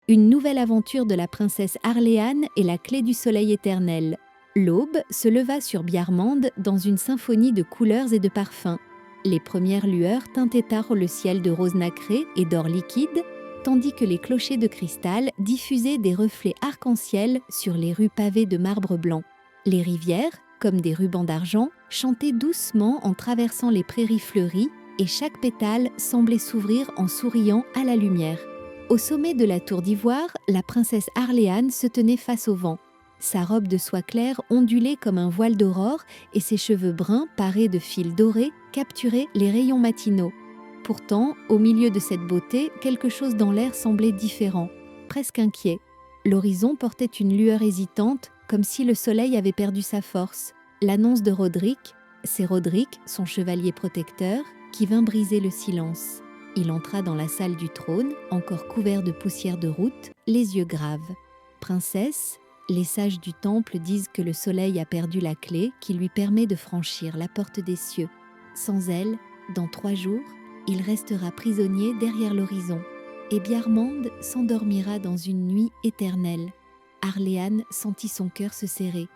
Une nouvelle aventure de la princesse Arléane et la clé du soleil éternel. L'aube se leva sur Bjarmande dans une symphonie de couleurs et de parfums. Les premières lueurs teintétèrent le ciel de rose nacré et d'or liquide, tandis que les clochers de cristal diffusaient des reflets arc-en-ciel sur les rues pavées de marbre blanc. Les rivières, comme des rubans d'argent, chantaient doucement en traversant les prairies fleuries, et chaque pétale semblait s'ouvrir en souriant à la lumière. Au sommet de la tour d'ivoire, la princesse Arléane se tenait face au vent. Sa robe de soie claire ondulait comme un voile d'aurore et ses cheveux bruns parés de fils dorés capturaient les rayons matinaux. Pourtant, au milieu de cette beauté, quelque chose dans l'air semblait différent, presque inquiet. L'horizon portait une lueur hésitante, comme si le soleil avait perdu sa force. L'annonce de Roderick, c'est Roderick, son chevalier protecteur, qui vint briser le silence. Il entra dans la salle du trône, encore couvert de poussière de route, les yeux graves. « Princesse, les sages du temple disent que le soleil a perdu la clé qui lui permet de franchir la porte des cieux. Sans elle, dans 3 jours, il restera prisonnier derrière l'horizon, et Bjarmande s'endormira dans une nuit éternelle. » Arléane sentit son cœur se serrer,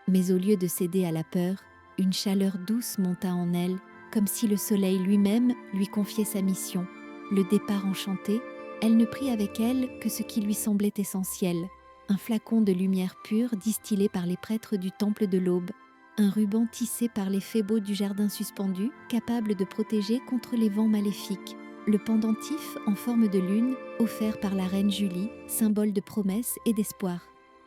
mais au lieu de céder à la peur, une chaleur douce monta en elle, comme si le soleil lui-même lui confiait sa mission. Le départ enchanté, elle ne prit avec elle que ce qui lui semblait essentiel, un flacon de lumière pure distillé par les prêtres du temple de l'aube, un ruban tissé par les fées beaux du jardin suspendu, capable de protéger contre les vents maléfiques, le pendentif en forme de lune, offert par la reine Julie, symbole de promesse et d'espoir.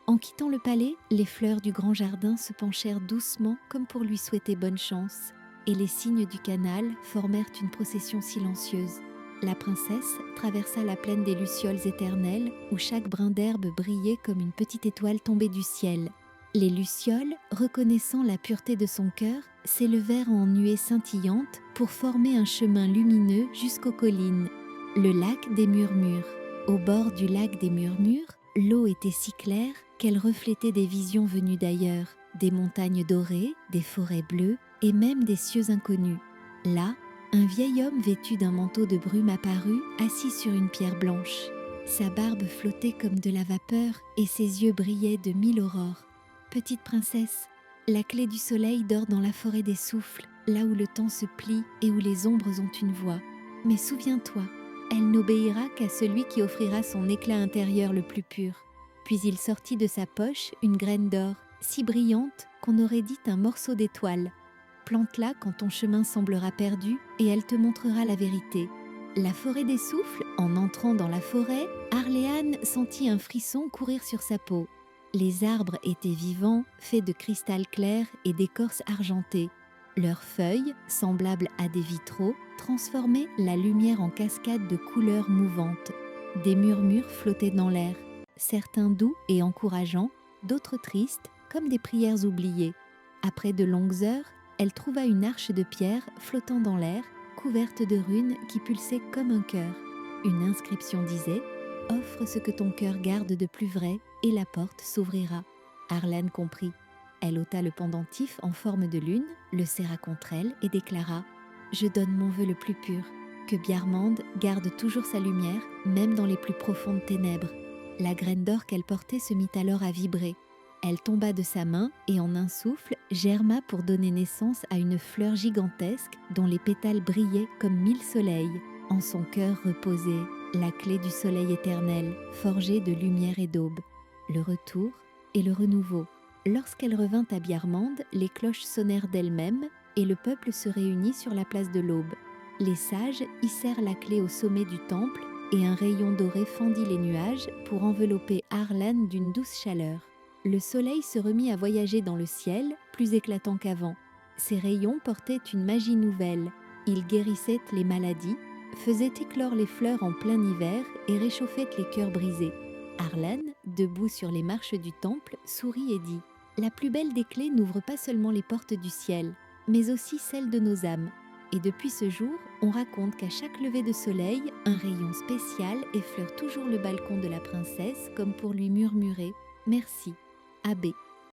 En quittant le palais, les fleurs du grand jardin se penchèrent doucement comme pour lui souhaiter bonne chance, et les cygnes du canal formèrent une procession silencieuse. La princesse traversa la plaine des lucioles éternelles, où chaque brin d'herbe brillait comme une petite étoile tombée du ciel. Les lucioles, reconnaissant la pureté de son cœur, s'élevèrent en nuées scintillantes pour former un chemin lumineux jusqu'aux collines. Le lac des Murmures. Au bord du lac des Murmures, l'eau était si claire qu'elle reflétait des visions venues d'ailleurs, des montagnes dorées, des forêts bleues et même des cieux inconnus. Là, un vieil homme vêtu d'un manteau de brume apparut, assis sur une pierre blanche. Sa barbe flottait comme de la vapeur et ses yeux brillaient de 1000 aurores. « Petite princesse, la clé du soleil dort dans la forêt des souffles, là où le temps se plie et où les ombres ont une voix. Mais souviens-toi, elle n'obéira qu'à celui qui offrira son éclat intérieur le plus pur. » Puis il sortit de sa poche une graine d'or, si brillante qu'on aurait dit un morceau d'étoile. « Plante-la quand ton chemin semblera perdu et elle te montrera la vérité. » La forêt des souffles, en entrant dans la forêt, Arléane sentit un frisson courir sur sa peau. Les arbres étaient vivants, faits de cristal clair et d'écorce argentée. Leurs feuilles, semblables à des vitraux, transformaient la lumière en cascades de couleurs mouvantes. Des murmures flottaient dans l'air, certains doux et encourageants, d'autres tristes, comme des prières oubliées. Après de longues heures, elle trouva une arche de pierre flottant dans l'air, couverte de runes qui pulsaient comme un cœur. Une inscription disait « Offre ce que ton cœur garde de plus vrai et la porte s'ouvrira. » Arléane comprit. Elle ôta le pendentif en forme de lune, le serra contre elle et déclara « Je donne mon vœu le plus pur, que Bjarmande garde toujours sa lumière, même dans les plus profondes ténèbres. » La graine d'or qu'elle portait se mit alors à vibrer. Elle tomba de sa main et en un souffle germa pour donner naissance à une fleur gigantesque dont les pétales brillaient comme 1000 soleils. En son cœur reposait la clé du soleil éternel, forgée de lumière et d'aube. Le retour et le renouveau. Lorsqu'elle revint à Bjarmande, les cloches sonnèrent d'elles-mêmes et le peuple se réunit sur la place de l'aube. Les sages hissèrent la clé au sommet du temple et un rayon doré fendit les nuages pour envelopper Arléane d'une douce chaleur. Le soleil se remit à voyager dans le ciel, plus éclatant qu'avant. Ses rayons portaient une magie nouvelle. Ils guérissaient les maladies, faisaient éclore les fleurs en plein hiver et réchauffaient les cœurs brisés. Arléane, debout sur les marches du temple, sourit et dit « La plus belle des clés n'ouvre pas seulement les portes du ciel, mais aussi celles de nos âmes. Et depuis ce jour, on raconte qu'à chaque lever de soleil, un rayon spécial effleure toujours le balcon de la princesse comme pour lui murmurer « Merci, Abbé ».